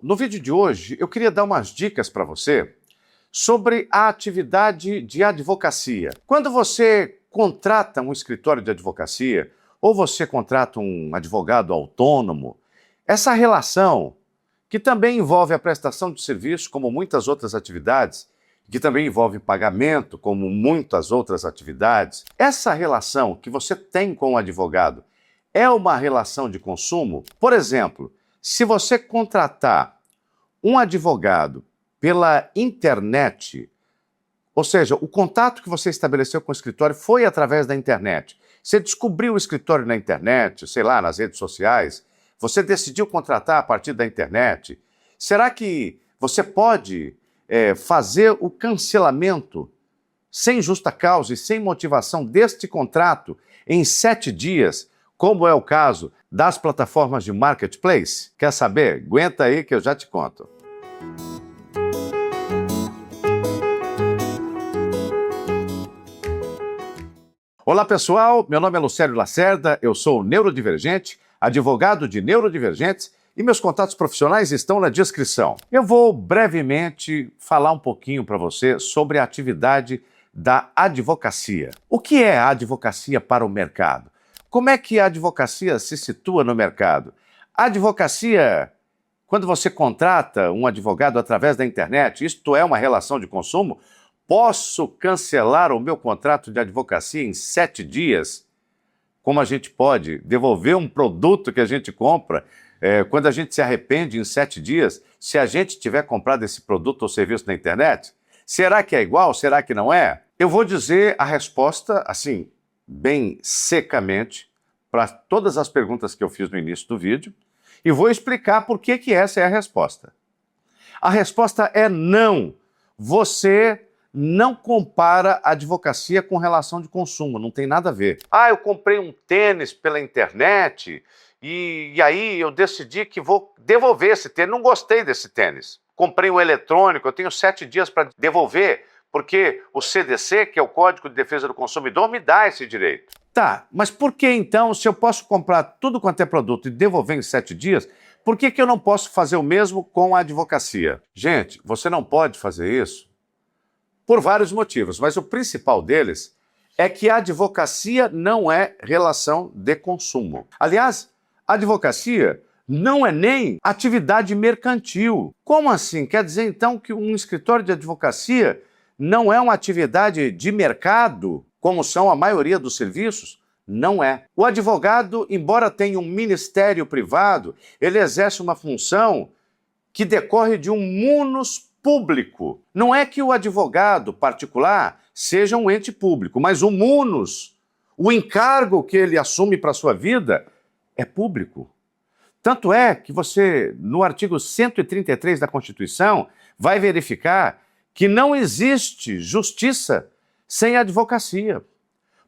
No vídeo de hoje, eu queria dar umas dicas para você sobre a atividade de advocacia. Quando você contrata um escritório de advocacia ou você contrata um advogado autônomo, essa relação, que também envolve a prestação de serviço, como muitas outras atividades, que também envolve pagamento, como muitas outras atividades, essa relação que você tem com o advogado é uma relação de consumo? Por exemplo, se você contratar um advogado pela internet, ou seja, o contato que você estabeleceu com o escritório foi através da internet. Você descobriu o escritório na internet, sei lá, nas redes sociais, você decidiu contratar a partir da internet. Será que você pode fazer o cancelamento sem justa causa e sem motivação deste contrato em 7 dias, como é o caso das plataformas de marketplace? Quer saber? Aguenta aí que eu já te conto. Olá pessoal, meu nome é Lucélio Lacerda, eu sou neurodivergente, advogado de neurodivergentes e meus contatos profissionais estão na descrição. Eu vou brevemente falar um pouquinho para você sobre a atividade da advocacia. O que é a advocacia para o mercado? Como é que a advocacia se situa no mercado? A advocacia, quando você contrata um advogado através da internet, isto é uma relação de consumo? Posso cancelar o meu contrato de advocacia em 7 dias? Como a gente pode devolver um produto que a gente compra quando a gente se arrepende em 7 dias, se a gente tiver comprado esse produto ou serviço na internet? Será que é igual? Será que não é? Eu vou dizer a resposta, assim, bem secamente, para todas as perguntas que eu fiz no início do vídeo, e vou explicar por que essa é a resposta. A resposta é não. Você não compara advocacia com relação de consumo, não tem nada a ver. Ah, eu comprei um tênis pela internet e aí eu decidi que vou devolver esse tênis, não gostei desse tênis. Comprei um eletrônico, eu tenho 7 dias para devolver, porque o CDC, que é o Código de Defesa do Consumidor, me dá esse direito. Tá, mas por que então, se eu posso comprar tudo quanto é produto e devolver em 7 dias, por que eu não posso fazer o mesmo com a advocacia? Gente, você não pode fazer isso por vários motivos, mas o principal deles é que a advocacia não é relação de consumo. Aliás, a advocacia não é nem atividade mercantil. Como assim? Quer dizer então que um escritório de advocacia não é uma atividade de mercado, como são a maioria dos serviços? Não é. O advogado, embora tenha um ministério privado, ele exerce uma função que decorre de um munus público. Não é que o advogado particular seja um ente público, mas o munus, o encargo que ele assume para a sua vida, é público. Tanto é que você, no artigo 133 da Constituição, vai verificar que não existe justiça sem advocacia.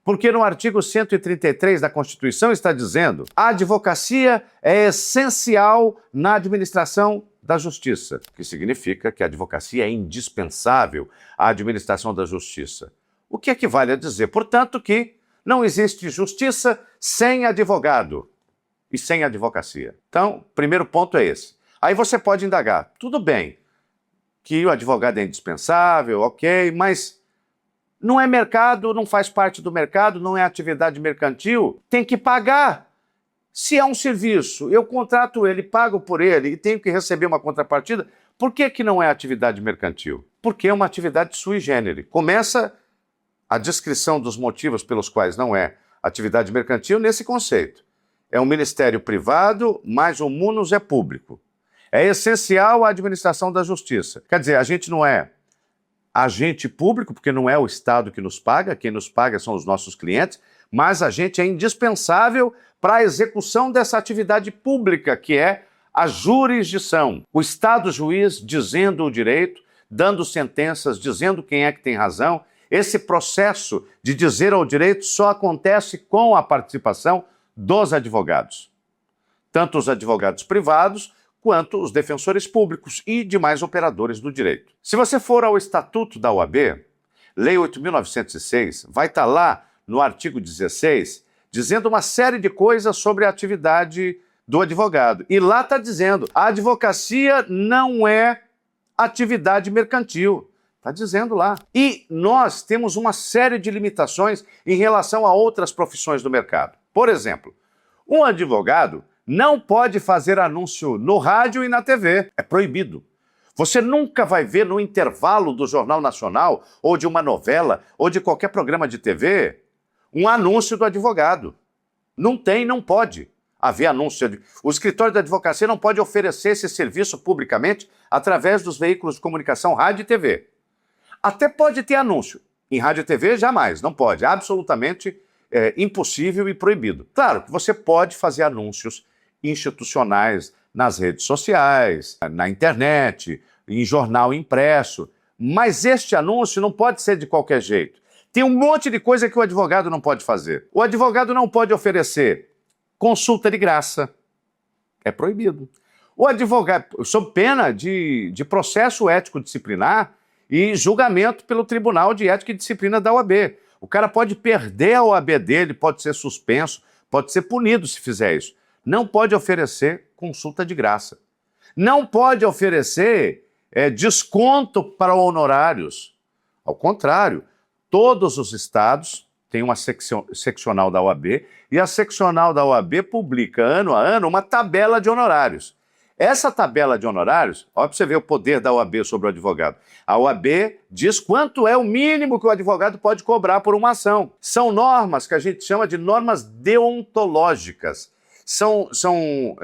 Porque no artigo 133 da Constituição está dizendo: a advocacia é essencial na administração da justiça, o que significa que a advocacia é indispensável à administração da justiça. O que equivale a dizer, portanto, que não existe justiça sem advogado e sem advocacia. Então, o primeiro ponto é esse. Aí você pode indagar, tudo bem, que o advogado é indispensável, ok, mas não é mercado, não faz parte do mercado, não é atividade mercantil, tem que pagar. Se é um serviço, eu contrato ele, pago por ele e tenho que receber uma contrapartida, por que não é atividade mercantil? Porque é uma atividade sui generis. Começa a descrição dos motivos pelos quais não é atividade mercantil nesse conceito. É um ministério privado, mas o munus é público. É essencial à administração da justiça. Quer dizer, a gente não é agente público, porque não é o Estado que nos paga, quem nos paga são os nossos clientes, mas a gente é indispensável para a execução dessa atividade pública, que é a jurisdição. O Estado juiz dizendo o direito, dando sentenças, dizendo quem é que tem razão. Esse processo de dizer ao direito só acontece com a participação dos advogados. Tanto os advogados privados, quanto os defensores públicos e demais operadores do direito. Se você for ao Estatuto da OAB, Lei 8.906, vai estar lá no artigo 16, dizendo uma série de coisas sobre a atividade do advogado. E lá está dizendo, a advocacia não é atividade mercantil. Está dizendo lá. E nós temos uma série de limitações em relação a outras profissões do mercado. Por exemplo, um advogado não pode fazer anúncio no rádio e na TV. É proibido. Você nunca vai ver no intervalo do Jornal Nacional, ou de uma novela, ou de qualquer programa de TV, um anúncio do advogado. Não tem, não pode haver anúncio. O escritório da advocacia não pode oferecer esse serviço publicamente através dos veículos de comunicação, rádio e TV. Até pode ter anúncio. Em rádio e TV, jamais, não pode. Absolutamente impossível e proibido. Claro que você pode fazer anúncios institucionais nas redes sociais, na internet, em jornal impresso, mas este anúncio não pode ser de qualquer jeito. Tem um monte de coisa que o advogado não pode fazer. O advogado não pode oferecer consulta de graça. É proibido. O advogado, sob pena de processo ético disciplinar e julgamento pelo Tribunal de Ética e Disciplina da OAB. O cara pode perder a OAB dele, pode ser suspenso, pode ser punido se fizer isso. Não pode oferecer consulta de graça. Não pode oferecer desconto para honorários. Ao contrário, todos os estados têm uma seccional da OAB e a seccional da OAB publica ano a ano uma tabela de honorários. Essa tabela de honorários, olha para você ver o poder da OAB sobre o advogado. A OAB diz quanto é o mínimo que o advogado pode cobrar por uma ação. São normas que a gente chama de normas deontológicas. São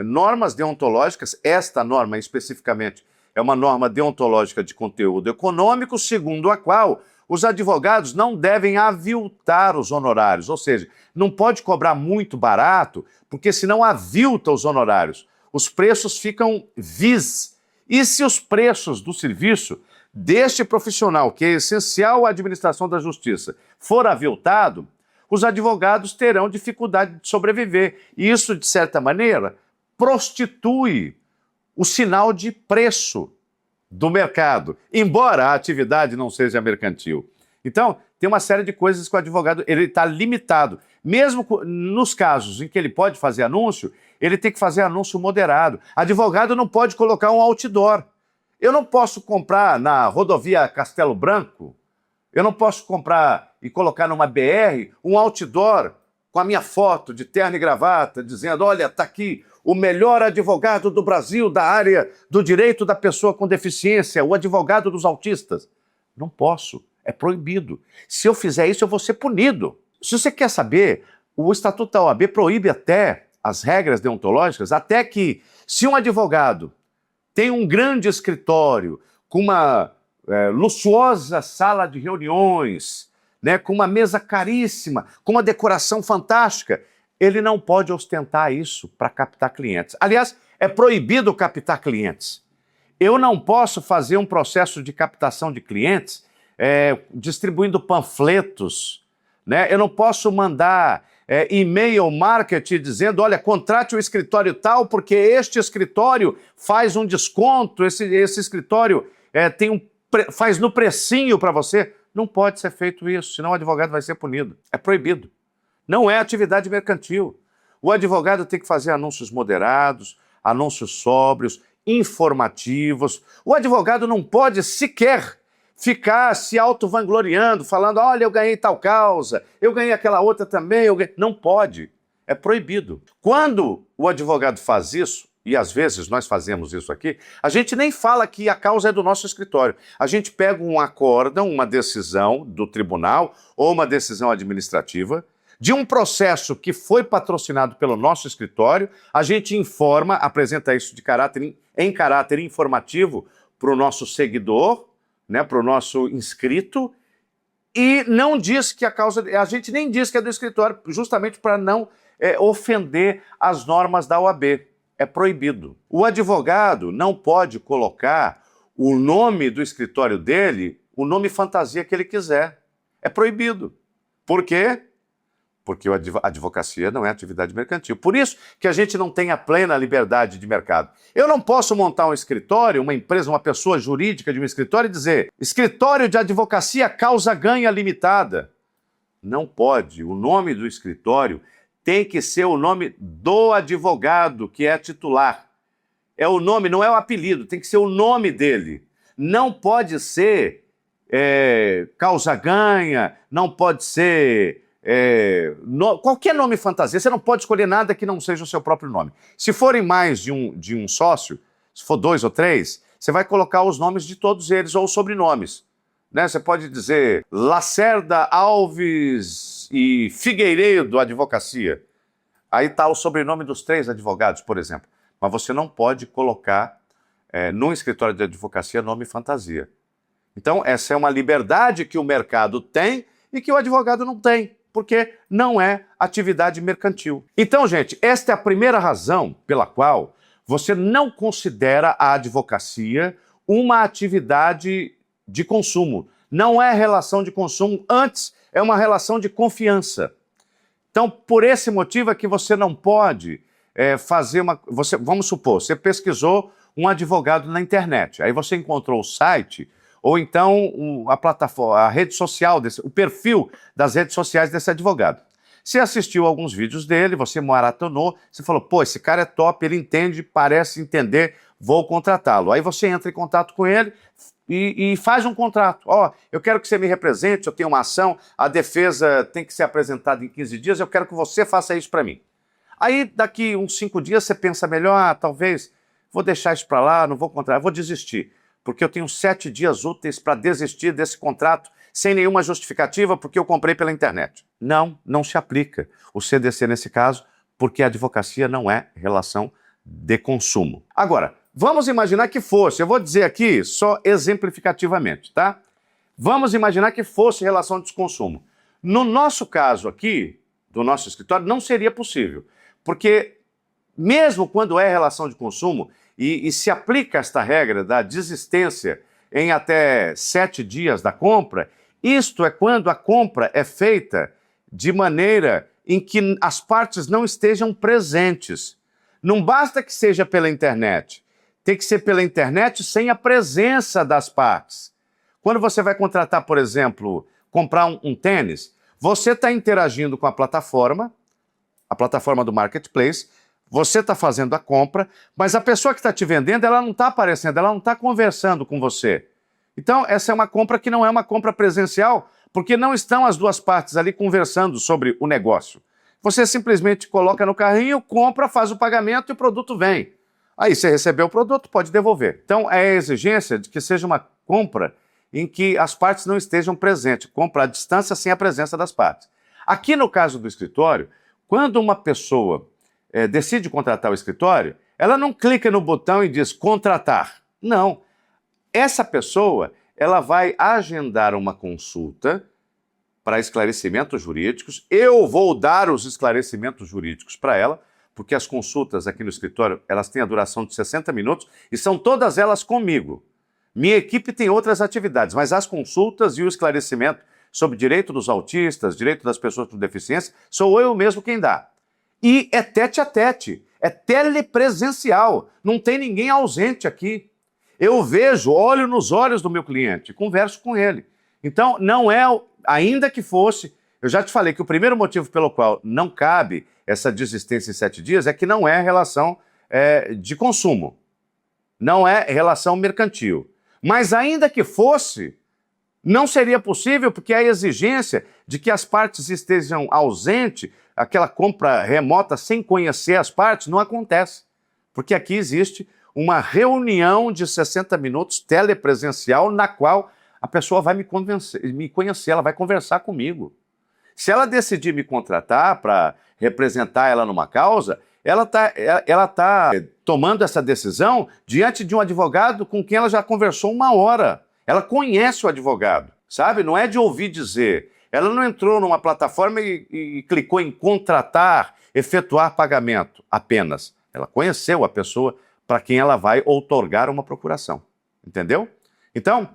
normas deontológicas, esta norma especificamente é uma norma deontológica de conteúdo econômico, segundo a qual os advogados não devem aviltar os honorários, ou seja, não pode cobrar muito barato, porque senão avilta os honorários. Os preços ficam vis. E se os preços do serviço deste profissional, que é essencial à administração da justiça, for aviltado, os advogados terão dificuldade de sobreviver. E isso, de certa maneira, prostitui o sinal de preço do mercado, embora a atividade não seja mercantil. Então, tem uma série de coisas que o advogado está limitado. Mesmo nos casos em que ele pode fazer anúncio, ele tem que fazer anúncio moderado. Advogado não pode colocar um outdoor. Eu não posso comprar na rodovia Castelo Branco, eu não posso comprar e colocar numa BR um outdoor com a minha foto de terno e gravata, dizendo, olha, está aqui o melhor advogado do Brasil da área do direito da pessoa com deficiência, o advogado dos autistas. Não posso, é proibido. Se eu fizer isso, eu vou ser punido. Se você quer saber, o Estatuto da OAB proíbe até as regras deontológicas, até que se um advogado tem um grande escritório com uma luxuosa sala de reuniões, né, com uma mesa caríssima, com uma decoração fantástica, ele não pode ostentar isso para captar clientes. Aliás, é proibido captar clientes. Eu não posso fazer um processo de captação de clientes distribuindo panfletos, né? Eu não posso mandar e-mail marketing dizendo, olha, contrate o escritório tal, porque este escritório faz um desconto, esse escritório faz no precinho para você. Não pode ser feito isso, senão o advogado vai ser punido. É proibido. Não é atividade mercantil. O advogado tem que fazer anúncios moderados, anúncios sóbrios, informativos. O advogado não pode sequer ficar se auto-vangloriando, falando, olha, eu ganhei tal causa, eu ganhei aquela outra também. Não pode. É proibido. Quando o advogado faz isso, e às vezes nós fazemos isso aqui, a gente nem fala que a causa é do nosso escritório. A gente pega um acórdão, uma decisão do tribunal ou uma decisão administrativa de um processo que foi patrocinado pelo nosso escritório, a gente informa, apresenta isso em caráter informativo para o nosso seguidor, né, para o nosso inscrito, e não diz que a gente nem diz que é do escritório, justamente para não ofender as normas da OAB. É proibido. O advogado não pode colocar o nome do escritório dele, o nome fantasia que ele quiser. É proibido. Por quê? Porque a advocacia não é atividade mercantil. Por isso que a gente não tem a plena liberdade de mercado. Eu não posso montar um escritório, uma empresa, uma pessoa jurídica de um escritório e dizer escritório de advocacia causa ganha limitada. Não pode. O nome do escritório tem que ser o nome do advogado que é titular. É o nome, não é o apelido, tem que ser o nome dele. Não pode ser causa-ganha, não pode ser qualquer nome fantasia. Você não pode escolher nada que não seja o seu próprio nome. Se forem mais de um sócio, se for 2 ou 3, você vai colocar os nomes de todos eles ou os sobrenomes. Né? Você pode dizer Lacerda Alves e Figueiredo Advocacia. Aí está o sobrenome dos 3 advogados, por exemplo. Mas você não pode colocar no escritório de advocacia nome fantasia. Então, essa é uma liberdade que o mercado tem e que o advogado não tem, porque não é atividade mercantil. Então, gente, esta é a primeira razão pela qual você não considera a advocacia uma atividade de consumo. Não é relação de consumo, antes é uma relação de confiança. Então, por esse motivo é que você não pode fazer uma... vamos supor, você pesquisou um advogado na internet, aí você encontrou o site, ou então a plataforma, a rede social, o perfil das redes sociais desse advogado. Você assistiu alguns vídeos dele, você maratonou, você falou, pô, esse cara é top, ele entende, parece entender, vou contratá-lo. Aí você entra em contato com ele e faz um contrato. Ó, eu quero que você me represente, eu tenho uma ação, a defesa tem que ser apresentada em 15 dias, eu quero que você faça isso para mim. Aí, daqui uns 5 dias, você pensa melhor, talvez, vou deixar isso para lá, não vou contratar, vou desistir, porque eu tenho 7 dias úteis para desistir desse contrato sem nenhuma justificativa, porque eu comprei pela internet. Não se aplica o CDC nesse caso, porque a advocacia não é relação de consumo. Agora, vamos imaginar que fosse, eu vou dizer aqui só exemplificativamente, tá? Vamos imaginar que fosse relação de consumo. No nosso caso aqui, do nosso escritório, não seria possível, porque mesmo quando é relação de consumo e se aplica esta regra da desistência em até 7 dias da compra, isto é quando a compra é feita de maneira em que as partes não estejam presentes. Não basta que seja pela internet, tem que ser pela internet sem a presença das partes. Quando você vai contratar, por exemplo, comprar um tênis, você está interagindo com a plataforma do marketplace, você está fazendo a compra, mas a pessoa que está te vendendo, ela não está aparecendo, ela não está conversando com você. Então, essa é uma compra que não é uma compra presencial, porque não estão as duas partes ali conversando sobre o negócio. Você simplesmente coloca no carrinho, compra, faz o pagamento e o produto vem. Aí você recebeu o produto, pode devolver. Então, é a exigência de que seja uma compra em que as partes não estejam presentes, compra à distância sem a presença das partes. Aqui no caso do escritório, quando uma pessoa decide contratar o escritório, ela não clica no botão e diz contratar. Não. Essa pessoa, ela vai agendar uma consulta para esclarecimentos jurídicos. Eu vou dar os esclarecimentos jurídicos para ela, porque as consultas aqui no escritório, elas têm a duração de 60 minutos e são todas elas comigo. Minha equipe tem outras atividades, mas as consultas e o esclarecimento sobre direito dos autistas, direito das pessoas com deficiência, sou eu mesmo quem dá. E é tete a tete, é telepresencial, não tem ninguém ausente aqui. Eu vejo, olho nos olhos do meu cliente, converso com ele. Então, não é, ainda que fosse, eu já te falei que o primeiro motivo pelo qual não cabe essa desistência em 7 dias é que não é relação de consumo, não é relação mercantil. Mas ainda que fosse, não seria possível porque a exigência de que as partes estejam ausentes, aquela compra remota sem conhecer as partes, não acontece. Porque aqui existe uma reunião de 60 minutos telepresencial na qual a pessoa vai me conhecer, ela vai conversar comigo. Se ela decidir me contratar para representar ela numa causa, ela tá tomando essa decisão diante de um advogado com quem ela já conversou 1 hora. Ela conhece o advogado, sabe? Não é de ouvir dizer. Ela não entrou numa plataforma e clicou em contratar, efetuar pagamento apenas. Ela conheceu a pessoa para quem ela vai outorgar uma procuração. Entendeu? Então,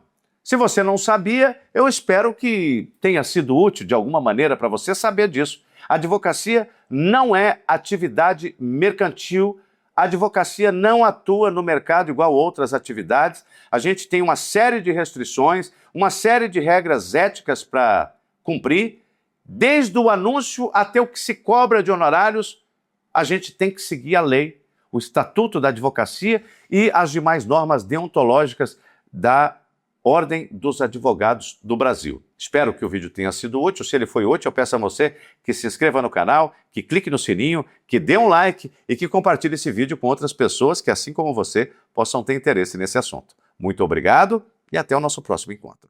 se você não sabia, eu espero que tenha sido útil de alguma maneira para você saber disso. A advocacia não é atividade mercantil, a advocacia não atua no mercado igual outras atividades. A gente tem uma série de restrições, uma série de regras éticas para cumprir Desde o anúncio até o que se cobra de honorários, a gente tem que seguir a lei, o Estatuto da Advocacia e as demais normas deontológicas da Ordem dos Advogados do Brasil. Espero que o vídeo tenha sido útil. Se ele foi útil, eu peço a você que se inscreva no canal, que clique no sininho, que dê um like e que compartilhe esse vídeo com outras pessoas que, assim como você, possam ter interesse nesse assunto. Muito obrigado e até o nosso próximo encontro.